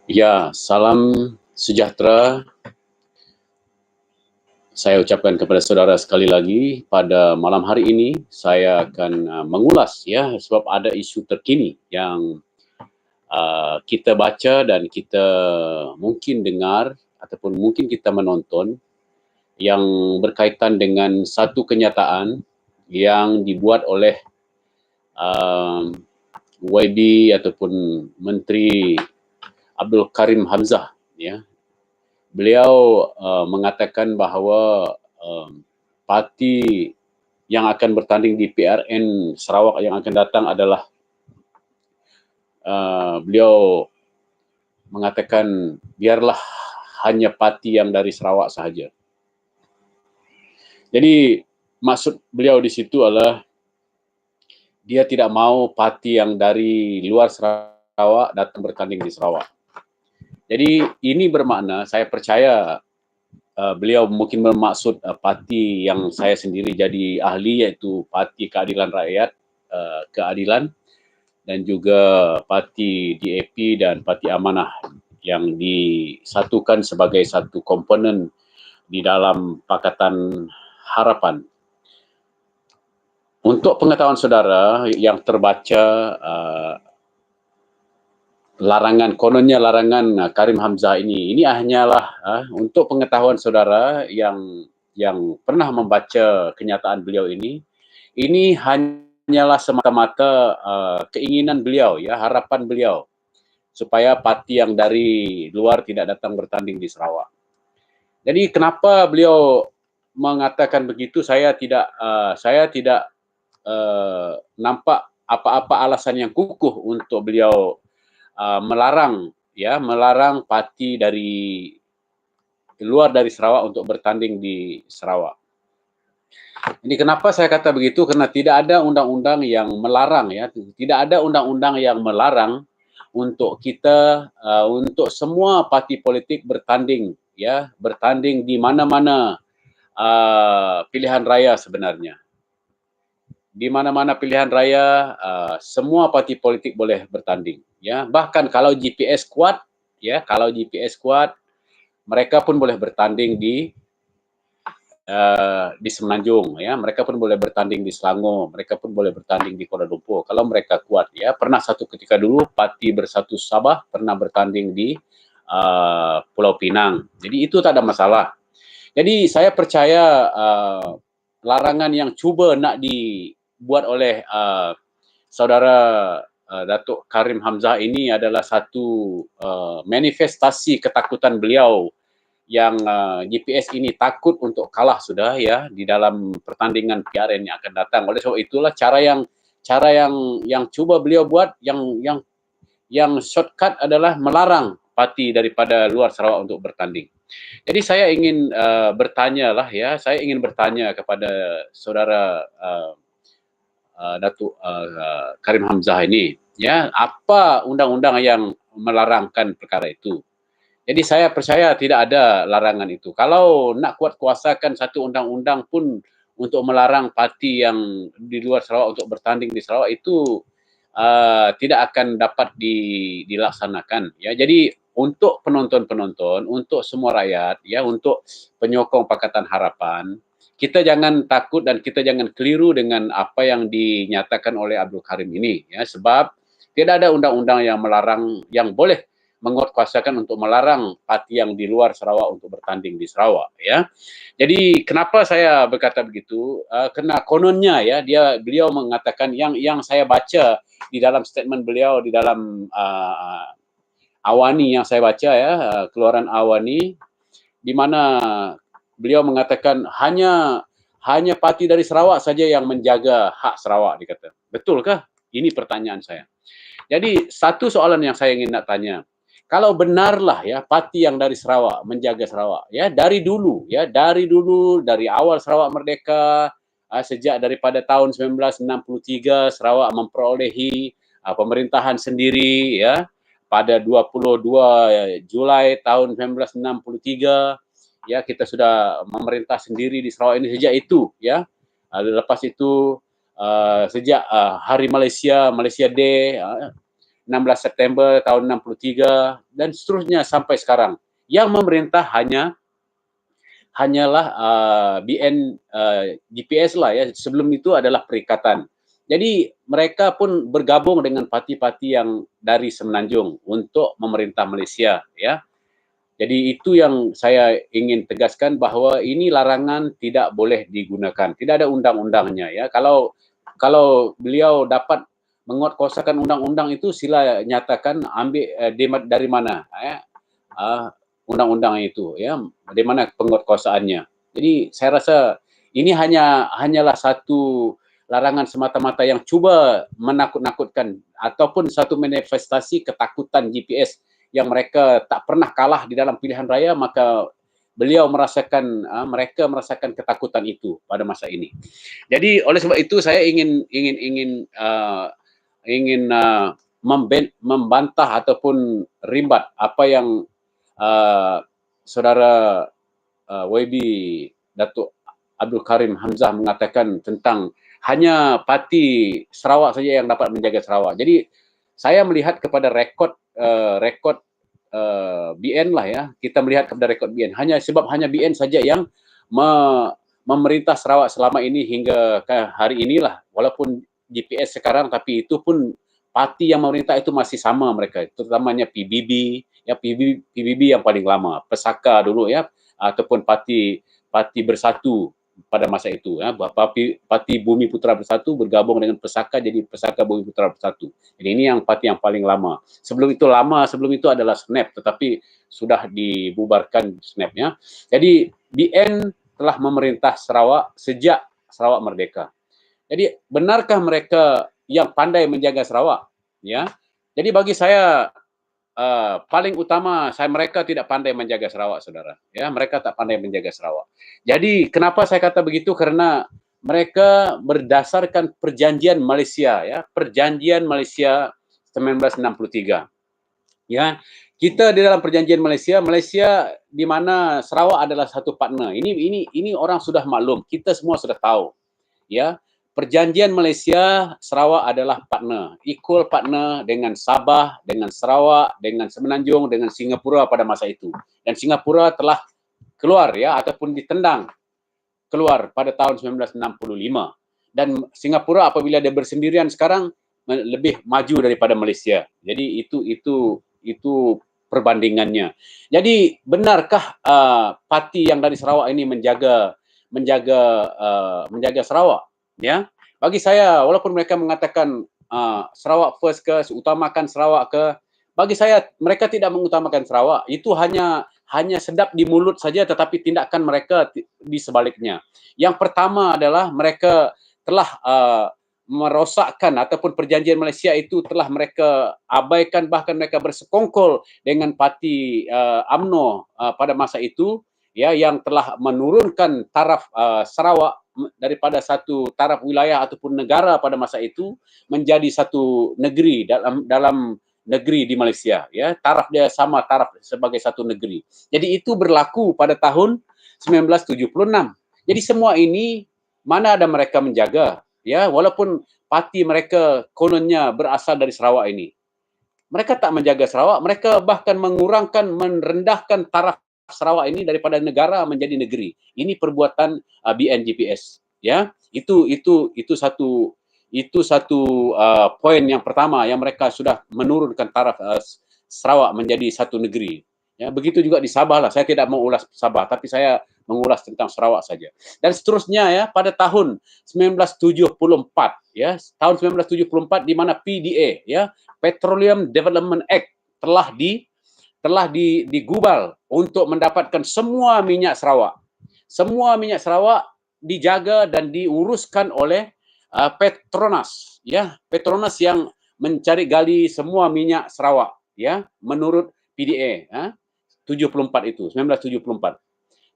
Ya, salam sejahtera saya ucapkan kepada saudara sekali lagi. Pada malam hari ini saya akan mengulas ya, sebab ada isu terkini yang kita baca dan kita mungkin dengar ataupun mungkin kita menonton yang berkaitan dengan satu kenyataan yang dibuat oleh uh, YB ataupun Menteri Abdul Karim Hamzah, ya. Beliau mengatakan bahawa parti yang akan bertanding di PRN Sarawak yang akan datang adalah beliau mengatakan biarlah hanya parti yang dari Sarawak sahaja. Jadi maksud beliau di situ adalah dia tidak mau parti yang dari luar Sarawak datang bertanding di Sarawak. Jadi ini bermakna saya percaya beliau mungkin bermaksud parti yang saya sendiri jadi ahli, iaitu Parti Keadilan Rakyat, Keadilan, dan juga Parti DAP dan Parti Amanah yang disatukan sebagai satu komponen di dalam Pakatan Harapan. Untuk pengetahuan saudara yang terbaca kononnya larangan Karim Hamzah ini hanyalah untuk pengetahuan saudara yang pernah membaca kenyataan beliau ini hanyalah semata-mata keinginan beliau, ya, harapan beliau supaya parti yang dari luar tidak datang bertanding di Sarawak. Jadi kenapa beliau mengatakan begitu, saya tidak nampak apa-apa alasan yang kukuh untuk beliau melarang parti dari luar dari Sarawak untuk bertanding di Sarawak. Ini kenapa saya kata begitu? Karena tidak ada undang-undang yang melarang, ya, tidak ada undang-undang yang melarang untuk kita untuk semua parti politik bertanding, ya, bertanding di mana-mana pilihan raya sebenarnya. Di mana-mana pilihan raya, semua parti politik boleh bertanding, ya. Bahkan kalau GPS kuat, ya, kalau GPS kuat, mereka pun boleh bertanding di Semenanjung, ya. Mereka pun boleh bertanding di Selangor, mereka pun boleh bertanding di Kuala Lumpur kalau mereka kuat, ya. Pernah satu ketika dulu Parti Bersatu Sabah pernah bertanding di Pulau Pinang. Jadi itu tak ada masalah. Jadi saya percaya larangan yang cuba nak dibuat oleh saudara Datuk Karim Hamzah ini adalah satu manifestasi ketakutan beliau yang GPS ini takut untuk kalah sudah, ya, di dalam pertandingan PRN yang akan datang. Oleh sebab itulah cara yang cuba beliau buat yang shortcut adalah melarang parti daripada luar Sarawak untuk bertanding. Jadi saya ingin saya ingin bertanya kepada saudara Datuk Karim Hamzah ini, ya, apa undang-undang yang melarangkan perkara itu? Jadi saya percaya tidak ada larangan itu. Kalau nak kuat kuasakan satu undang-undang pun untuk melarang parti yang di luar Sarawak untuk bertanding di Sarawak itu tidak akan dapat dilaksanakan, ya. Jadi untuk penonton-penonton, untuk semua rakyat, ya, untuk penyokong Pakatan Harapan, kita jangan takut dan kita jangan keliru dengan apa yang dinyatakan oleh Abdul Karim ini, ya, sebab tidak ada undang-undang yang melarang, yang boleh menguatkuasakan untuk melarang parti yang di luar Sarawak untuk bertanding di Sarawak, ya. Jadi kenapa saya berkata begitu? Karena kononnya, ya, beliau mengatakan yang saya baca di dalam statement beliau di dalam Awani yang saya baca, ya, keluaran Awani, di mana beliau mengatakan hanya parti dari Sarawak saja yang menjaga hak Sarawak, dikata. Betulkah? Ini pertanyaan saya. Jadi satu soalan yang saya ingin nak tanya, kalau benarlah, ya, parti yang dari Sarawak menjaga Sarawak, ya, dari dulu dari awal Sarawak merdeka, sejak daripada tahun 1963 Sarawak memperolehi pemerintahan sendiri, ya, pada 22 Julai tahun 1963, ya, kita sudah memerintah sendiri di Sarawak ini sejak itu, ya. Lepas itu sejak Hari Malaysia Day, 16 September tahun 63 dan seterusnya sampai sekarang. Yang memerintah hanyalah BN GPS lah ya. Sebelum itu adalah perikatan. Jadi mereka pun bergabung dengan parti-parti yang dari Semenanjung untuk memerintah Malaysia ya. Jadi itu yang saya ingin tegaskan bahwa ini larangan tidak boleh digunakan. Tidak ada undang-undangnya ya. Kalau beliau dapat menguatkuasakan undang-undang itu sila nyatakan ambil dari mana ya. Undang-undang itu ya. Dari mana penguatkuasaannya. Jadi saya rasa ini hanyalah satu larangan semata-mata yang cuba menakut-nakutkan ataupun satu manifestasi ketakutan GPS yang mereka tak pernah kalah di dalam pilihan raya, maka mereka merasakan ketakutan itu pada masa ini. Jadi oleh sebab itu saya ingin membantah ataupun rimbat apa yang saudara YB Datuk Abdul Karim Hamzah mengatakan tentang hanya parti Sarawak saja yang dapat menjaga Sarawak. Jadi saya melihat kepada rekod BN lah ya. Kita melihat kepada rekod BN. Hanya BN saja yang memerintah Sarawak selama ini hingga hari inilah. Walaupun GPS sekarang, tapi itu pun parti yang memerintah itu masih sama mereka. Terutamanya PBB, ya PBB yang paling lama. Pesaka dulu ya, ataupun parti Bersatu pada masa itu ya. Parti Bumi Putera Bersatu bergabung dengan Pesaka jadi Pesaka Bumi Putera Bersatu. Jadi ini yang parti yang paling lama. Sebelum itu adalah SNAP, tetapi sudah dibubarkan SNAP-nya. Jadi BN telah memerintah Sarawak sejak Sarawak merdeka. Jadi benarkah mereka yang pandai menjaga Sarawak? Ya. Jadi bagi saya paling utama mereka tidak pandai menjaga Sarawak, saudara. Ya, mereka tak pandai menjaga Sarawak. Jadi kenapa saya kata begitu? Karena mereka berdasarkan perjanjian Malaysia, ya, perjanjian Malaysia 1963. Ya, kita di dalam perjanjian Malaysia di mana Sarawak adalah satu partner. Ini orang sudah maklum, kita semua sudah tahu. Ya, perjanjian Malaysia, Sarawak adalah partner, equal partner dengan Sabah, dengan Sarawak, dengan Semenanjung, dengan Singapura pada masa itu. Dan Singapura telah keluar ya ataupun ditendang keluar pada tahun 1965. Dan Singapura apabila dia bersendirian sekarang lebih maju daripada Malaysia. Jadi itu perbandingannya. Jadi benarkah parti yang dari Sarawak ini menjaga Sarawak? Ya, bagi saya walaupun mereka mengatakan Sarawak first ke, utamakan Sarawak ke, bagi saya mereka tidak mengutamakan Sarawak. Itu hanya sedap di mulut saja, tetapi tindakan mereka di sebaliknya. Yang pertama adalah mereka telah merosakkan ataupun perjanjian Malaysia itu telah mereka abaikan, bahkan mereka bersekongkol dengan parti UMNO pada masa itu, ya, yang telah menurunkan taraf Sarawak daripada satu taraf wilayah ataupun negara pada masa itu menjadi satu negeri dalam negeri di Malaysia, ya, taraf dia sama taraf sebagai satu negeri. Jadi itu berlaku pada tahun 1976. Jadi semua ini mana ada mereka menjaga, ya, walaupun parti mereka kononnya berasal dari Sarawak ini. Mereka tak menjaga Sarawak, mereka bahkan merendahkan taraf Sarawak ini daripada negara menjadi negeri. Ini perbuatan BNGPS, ya. Itu satu poin yang pertama yang mereka sudah menurunkan taraf Sarawak menjadi satu negeri. Ya, begitu juga di Sabah lah. Saya tidak mau ulas Sabah, tapi saya mengulas tentang Sarawak saja. Dan seterusnya ya, pada tahun 1974 ya, tahun 1974 di mana PDA ya, Petroleum Development Act telah digubal untuk mendapatkan semua minyak Sarawak. Semua minyak Sarawak dijaga dan diuruskan oleh Petronas, ya, Petronas yang mencari gali semua minyak Sarawak, ya, menurut PDA, 74 itu, 1974.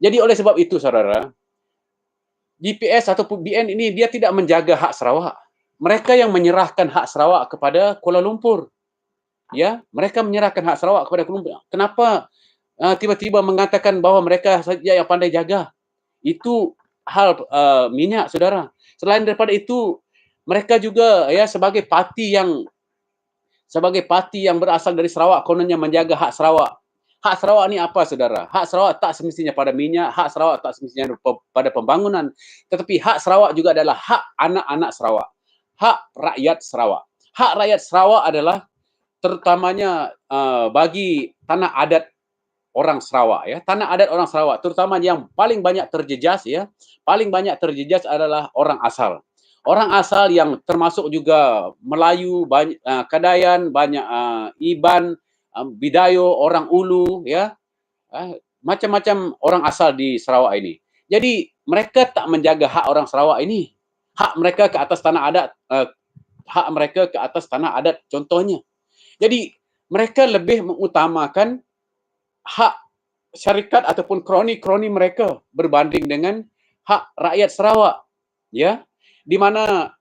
Jadi oleh sebab itu, saudara, GPS ataupun BN ini dia tidak menjaga hak Sarawak. Mereka yang menyerahkan hak Sarawak kepada Kuala Lumpur. Ya, mereka menyerahkan hak Sarawak kepada Kuala Lumpur. Kenapa tiba-tiba mengatakan bahwa mereka saja yang pandai jaga? Itu hal minyak, saudara. Selain daripada itu, mereka juga ya sebagai parti yang sebagai parti yang berasal dari Sarawak kononnya menjaga hak Sarawak. Hak Sarawak ni apa, saudara? Hak Sarawak tak semestinya pada minyak, hak Sarawak tak semestinya pada pembangunan, tetapi hak Sarawak juga adalah hak anak-anak Sarawak, hak rakyat Sarawak. Hak rakyat Sarawak adalah terutamanya bagi tanah adat orang Sarawak, ya. Tanah adat orang Sarawak, terutama yang paling banyak terjejas, ya. Paling banyak terjejas adalah orang asal. Orang asal yang termasuk juga Melayu, Kadayan, banyak Iban, Bidayo, orang Ulu, ya. Macam-macam orang asal di Sarawak ini. Jadi mereka tak menjaga hak orang Sarawak ini. Hak mereka ke atas tanah adat, hak mereka ke atas tanah adat contohnya. Jadi mereka lebih mengutamakan hak syarikat ataupun kroni-kroni mereka berbanding dengan hak rakyat Sarawak, ya. Di mana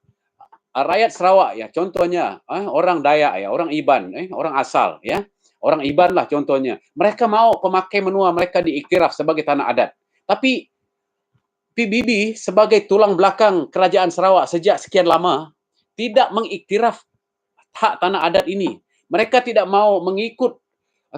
rakyat Sarawak, ya, contohnya orang Dayak, ya, orang Iban, orang asal, ya. Orang Iban lah contohnya. Mereka mau pemakai menua mereka diiktiraf sebagai tanah adat. Tapi PBB sebagai tulang belakang kerajaan Sarawak sejak sekian lama tidak mengiktiraf hak tanah adat ini. Mereka tidak mau mengikut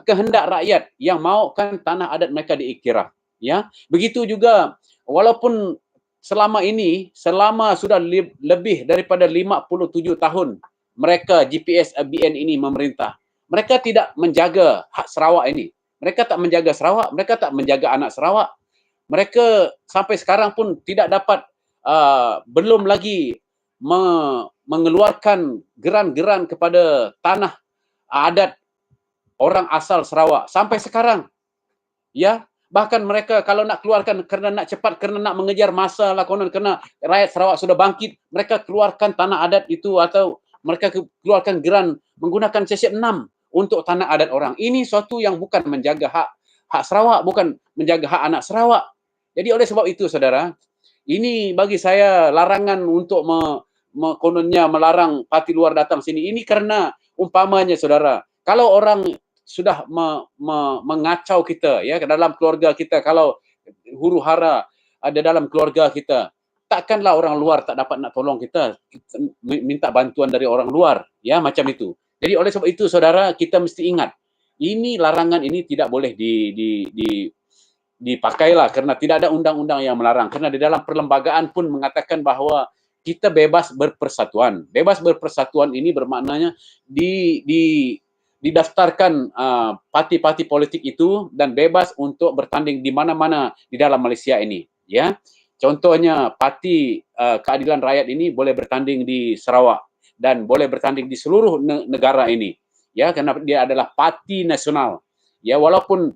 kehendak rakyat yang maukan tanah adat mereka diiktiraf, ya. Begitu juga walaupun selama ini, selama sudah lebih daripada 57 tahun mereka GPS BN ini memerintah, mereka tidak menjaga hak Sarawak ini. Mereka tak menjaga Sarawak, mereka tak menjaga anak Sarawak. Mereka sampai sekarang pun tidak dapat, belum lagi mengeluarkan geran-geran kepada tanah adat orang asal Sarawak sampai sekarang, ya. Bahkan mereka kalau nak keluarkan kerana nak cepat, kerana nak mengejar masa lah konon, kerana rakyat Sarawak sudah bangkit, mereka keluarkan tanah adat itu atau mereka keluarkan geran menggunakan sesiap 6 untuk tanah adat orang. Ini suatu yang bukan menjaga hak Sarawak, bukan menjaga hak anak Sarawak. Jadi oleh sebab itu, saudara, ini bagi saya larangan untuk kononnya melarang parti luar datang sini. Ini karena umpamanya, saudara, kalau orang sudah mengacau kita, ya, ke dalam keluarga kita, kalau huru-hara ada dalam keluarga kita, takkanlah orang luar tak dapat nak tolong kita minta bantuan dari orang luar, ya, macam itu. Jadi oleh sebab itu, saudara, kita mesti ingat, ini larangan ini tidak boleh dipakailah kerana tidak ada undang-undang yang melarang. Kerana di dalam perlembagaan pun mengatakan bahawa kita bebas berpersatuan. Bebas berpersatuan ini bermaknanya didaftarkan parti-parti politik itu dan bebas untuk bertanding di mana-mana di dalam Malaysia ini, ya. Contohnya parti Keadilan Rakyat ini boleh bertanding di Sarawak dan boleh bertanding di seluruh negara ini, ya, kerana dia adalah parti nasional. Ya, walaupun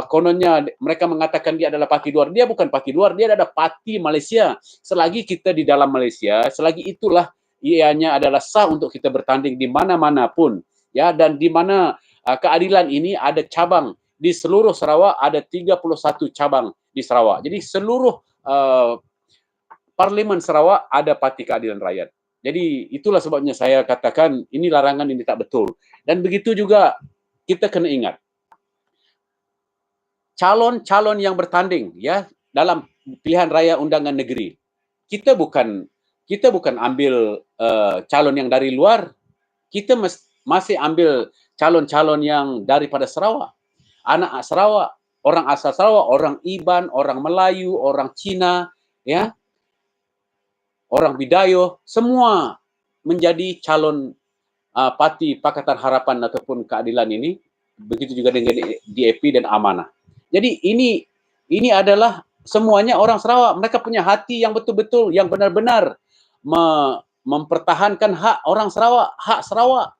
kononnya mereka mengatakan dia adalah parti luar, dia bukan parti luar, dia adalah parti Malaysia. Selagi kita di dalam Malaysia, selagi itulah ianya adalah sah untuk kita bertanding di mana-mana pun, ya. Dan di mana keadilan ini ada cabang di seluruh Sarawak, ada 31 cabang di Sarawak. Jadi seluruh Parlimen Sarawak ada Parti Keadilan Rakyat. Jadi itulah sebabnya saya katakan ini larangan ini tak betul. Dan begitu juga kita kena ingat, calon-calon yang bertanding, ya, dalam pilihan raya undangan negeri, kita bukan ambil calon yang dari luar, kita masih ambil calon-calon yang daripada Sarawak, anak Sarawak, orang asal Sarawak, orang Iban, orang Melayu, orang Cina, ya, orang Bidayo, semua menjadi calon parti Pakatan Harapan ataupun Keadilan ini. Begitu juga dengan DAP dan Amanah. Jadi ini adalah semuanya orang Sarawak. Mereka punya hati yang betul-betul, yang benar-benar mempertahankan hak orang Sarawak, hak Sarawak.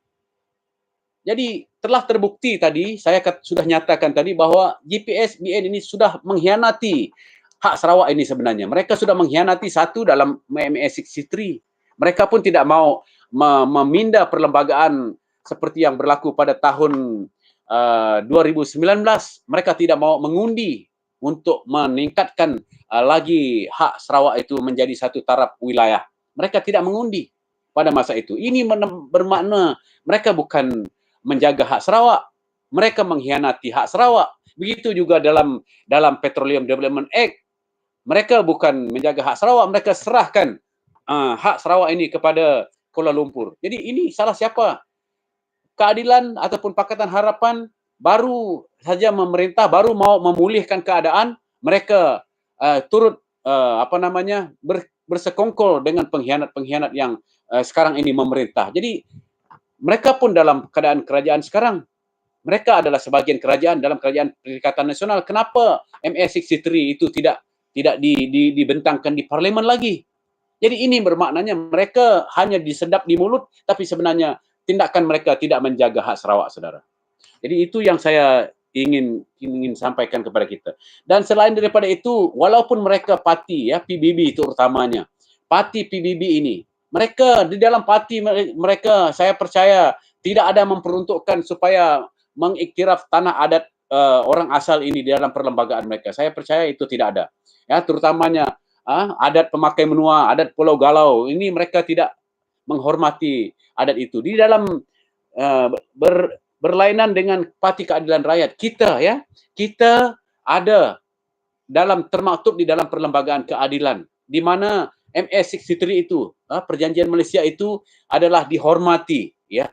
Jadi telah terbukti tadi, saya sudah nyatakan tadi bahawa GPS BN ini sudah mengkhianati hak Sarawak ini sebenarnya. Mereka sudah mengkhianati satu dalam MAS 63. Mereka pun tidak mau memindah perlembagaan seperti yang berlaku pada tahun 2019. Mereka tidak mau mengundi untuk meningkatkan lagi hak Sarawak itu menjadi satu taraf wilayah. Mereka tidak mengundi pada masa itu. Ini bermakna mereka bukan menjaga hak Sarawak, mereka mengkhianati hak Sarawak. Begitu juga dalam Petroleum Development Act, mereka bukan menjaga hak Sarawak, mereka serahkan hak Sarawak ini kepada Kuala Lumpur. Jadi ini salah siapa? Keadilan ataupun Pakatan Harapan baru saja memerintah, baru mau memulihkan keadaan, mereka turut bersekongkol dengan pengkhianat-pengkhianat yang sekarang ini memerintah. Jadi mereka pun dalam keadaan kerajaan sekarang, mereka adalah sebagian kerajaan dalam kerajaan Perikatan Nasional. Kenapa MA63 itu tidak dibentangkan di parlimen lagi? Jadi ini bermaknanya mereka hanya disedap di mulut, tapi sebenarnya tindakan mereka tidak menjaga hak Sarawak, saudara. Jadi itu yang saya ingin sampaikan kepada kita. Dan selain daripada itu, walaupun mereka parti ya PBB itu utamanya, parti PBB ini, mereka di dalam parti mereka, saya percaya tidak ada memperuntukkan supaya mengiktiraf tanah adat orang asal ini di dalam perlembagaan mereka. Saya percaya itu tidak ada. Ya, terutamanya adat pemakai menua, adat Pulau Galau, ini mereka tidak menghormati adat itu. Di dalam berlainan dengan Parti Keadilan Rakyat, kita ada dalam termaktub di dalam perlembagaan keadilan, di mana MA63 itu, perjanjian Malaysia itu adalah dihormati, ya,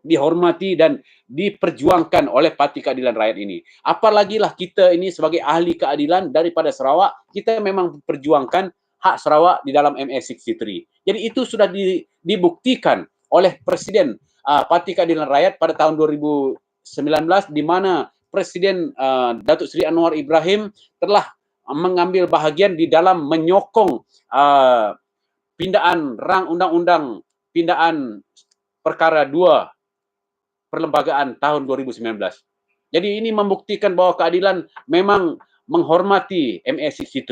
dihormati dan diperjuangkan oleh Parti Keadilan Rakyat ini. Apalagi lah kita ini sebagai ahli keadilan daripada Sarawak, kita memang perjuangkan hak Sarawak di dalam MA63. Jadi itu sudah dibuktikan oleh Presiden Parti Keadilan Rakyat pada tahun 2019, di mana Presiden Datuk Seri Anwar Ibrahim telah mengambil bahagian di dalam menyokong pindaan rang undang-undang pindaan perkara 2 perlembagaan tahun 2019. Jadi ini membuktikan bahwa keadilan memang menghormati MA63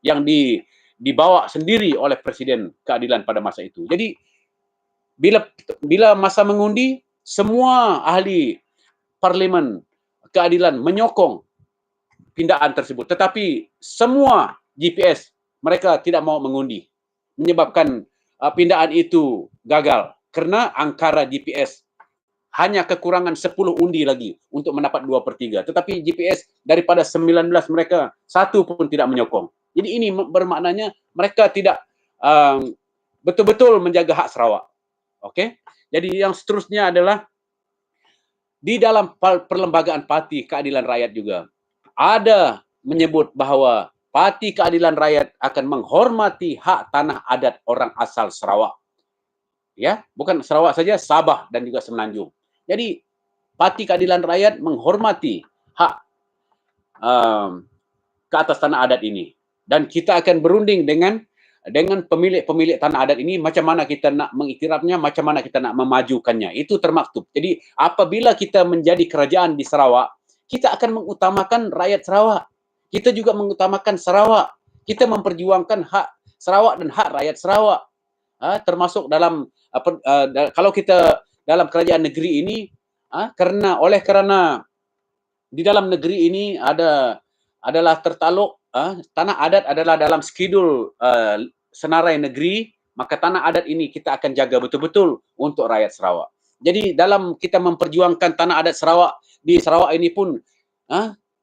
yang dibawa sendiri oleh Presiden Keadilan pada masa itu. Jadi bila masa mengundi, semua ahli parlimen keadilan menyokong pindaan tersebut. Tetapi semua GPS mereka tidak mau mengundi, menyebabkan pindaan itu gagal kerana angkara GPS hanya kekurangan 10 undi lagi untuk mendapat 2/3. Tetapi GPS daripada 19 mereka, satu pun tidak menyokong. Jadi ini bermaknanya mereka tidak betul-betul menjaga hak Sarawak. Okey? Jadi yang seterusnya adalah di dalam perlembagaan Parti Keadilan Rakyat juga ada menyebut bahawa Parti Keadilan Rakyat akan menghormati hak tanah adat orang asal Sarawak. Ya, bukan Sarawak saja, Sabah dan juga Semenanjung. Jadi Parti Keadilan Rakyat menghormati hak ke atas tanah adat ini, dan kita akan berunding dengan pemilik-pemilik tanah adat ini, macam mana kita nak mengiktirafnya, macam mana kita nak memajukannya. Itu termaktub. Jadi apabila kita menjadi kerajaan di Sarawak, kita akan mengutamakan rakyat Sarawak. Kita juga mengutamakan Sarawak. Kita memperjuangkan hak Sarawak dan hak rakyat Sarawak. Termasuk dalam kalau kita dalam kerajaan negeri ini, kerana di dalam negeri ini adalah tertaluk tanah adat adalah dalam skedul senarai negeri, maka tanah adat ini kita akan jaga betul-betul untuk rakyat Sarawak. Jadi dalam kita memperjuangkan tanah adat Sarawak, di Sarawak ini pun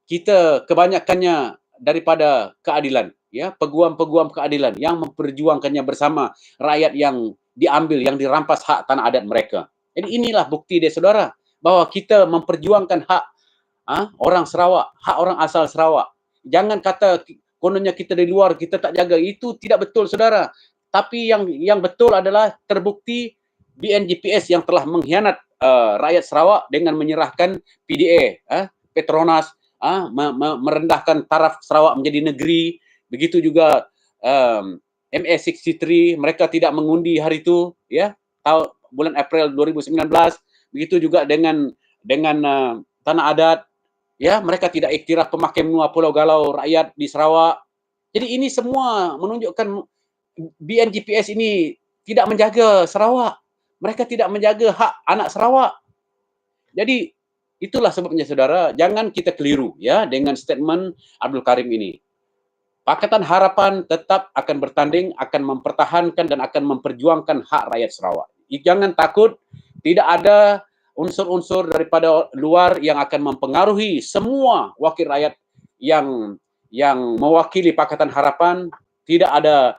kita kebanyakannya daripada keadilan, ya, peguam-peguam keadilan yang memperjuangkannya bersama rakyat yang diambil, yang dirampas hak tanah adat mereka. Jadi inilah bukti dia, saudara, bahawa kita memperjuangkan hak orang Sarawak, hak orang asal Sarawak. Jangan kata kononnya kita di luar, kita tak jaga. Itu tidak betul, saudara. Tapi yang betul adalah terbukti BNGPS yang telah mengkhianat rakyat Sarawak dengan menyerahkan PDA, Petronas, merendahkan taraf Sarawak menjadi negeri. Begitu juga MA63, mereka tidak mengundi hari itu, ya, bulan April 2019. Begitu juga dengan tanah adat, ya, mereka tidak iktiraf pemakai menua Pulau Galau rakyat di Sarawak. Jadi ini semua menunjukkan BNGPS ini tidak menjaga Sarawak. Mereka tidak menjaga hak anak Sarawak. Jadi itulah sebabnya, saudara, jangan kita keliru, ya, dengan statement Abdul Karim ini. Pakatan Harapan tetap akan bertanding, akan mempertahankan dan akan memperjuangkan hak rakyat Sarawak. Jangan takut, tidak ada unsur-unsur daripada luar yang akan mempengaruhi semua wakil rakyat yang mewakili Pakatan Harapan. Tidak ada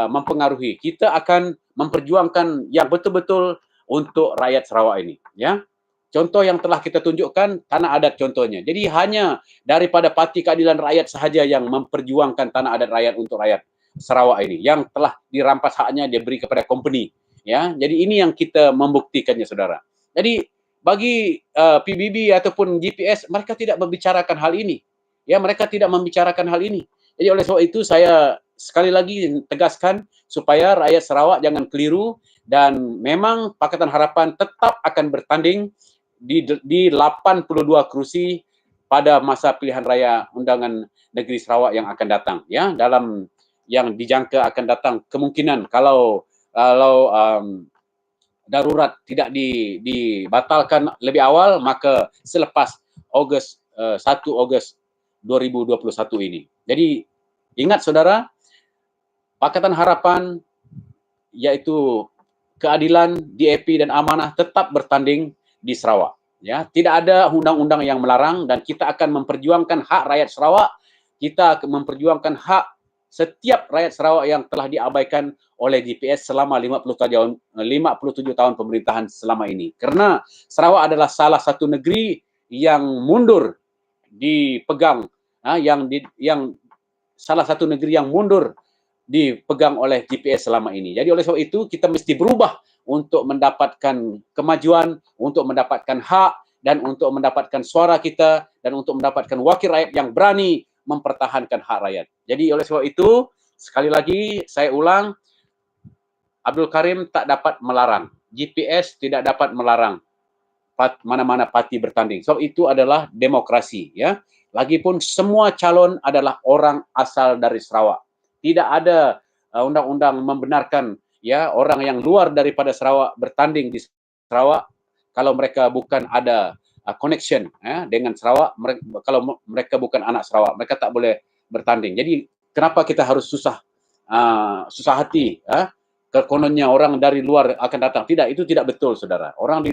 mempengaruhi. Kita akan memperjuangkan yang betul-betul untuk rakyat Sarawak ini, ya. contoh yang telah kita tunjukkan, tanah adat contohnya. Jadi hanya daripada Parti Keadilan Rakyat sahaja yang memperjuangkan tanah adat rakyat untuk rakyat Sarawak ini, yang telah dirampas haknya dia beri kepada company. Ya, jadi ini yang kita membuktikannya, saudara. Jadi bagi PBB ataupun GPS, mereka tidak membicarakan hal ini. Ya, mereka tidak membicarakan hal ini. Jadi oleh sebab itu saya sekali lagi tegaskan supaya rakyat Sarawak jangan keliru, dan memang Pakatan Harapan tetap akan bertanding di 82 kursi pada masa pilihan raya undangan negeri Sarawak yang akan datang, ya, dalam yang dijangka akan datang kemungkinan kalau darurat tidak dibatalkan lebih awal, maka selepas 1 Ogos 2021 ini. Jadi ingat saudara, Pakatan Harapan yaitu keadilan, DAP dan amanah tetap bertanding di Sarawak. Ya, tidak ada undang-undang yang melarang, dan kita akan memperjuangkan hak rakyat Sarawak. Kita akan memperjuangkan hak setiap rakyat Sarawak yang telah diabaikan oleh GPS selama 57 tahun pemerintahan selama ini. Karena Sarawak adalah salah satu negeri yang mundur dipegang, yang salah satu negeri yang mundur dipegang oleh GPS selama ini. Jadi oleh sebab itu kita mesti berubah untuk mendapatkan kemajuan, untuk mendapatkan hak, dan untuk mendapatkan suara kita, dan untuk mendapatkan wakil rakyat yang berani mempertahankan hak rakyat. Jadi oleh sebab itu, sekali lagi saya ulang, Abdul Karim tak dapat melarang, GPS tidak dapat melarang mana-mana parti bertanding. So itu adalah demokrasi, ya. Lagipun semua calon adalah orang asal dari Sarawak. Tidak ada undang-undang membenarkan, ya, orang yang luar daripada Sarawak bertanding di Sarawak kalau mereka bukan ada connection, ya, dengan Sarawak. Kalau mereka bukan anak Sarawak, mereka tak boleh bertanding. Jadi kenapa kita harus susah hati, kononnya orang dari luar akan datang? Tidak, itu tidak betul, saudara. Orang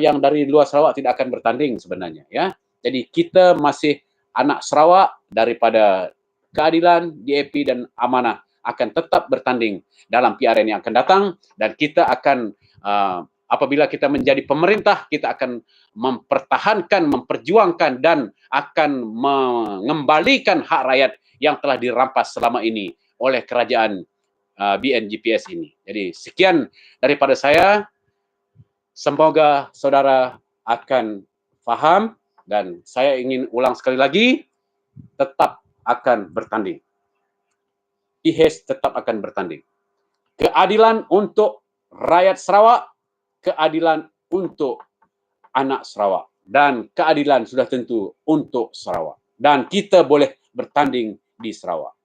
yang dari luar Sarawak tidak akan bertanding sebenarnya, ya. Jadi kita masih anak Sarawak, daripada keadilan, DAP dan amanah akan tetap bertanding dalam PRN yang akan datang, dan kita akan apabila kita menjadi pemerintah, kita akan mempertahankan, memperjuangkan, dan akan mengembalikan hak rakyat yang telah dirampas selama ini oleh kerajaan BNGPS ini. Jadi sekian daripada saya. Semoga saudara akan faham, dan saya ingin ulang sekali lagi, tetap akan bertanding. IHES tetap akan bertanding. Keadilan untuk rakyat Sarawak, keadilan untuk anak Sarawak, dan keadilan sudah tentu untuk Sarawak. Dan kita boleh bertanding di Sarawak.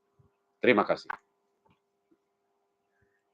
Terima kasih.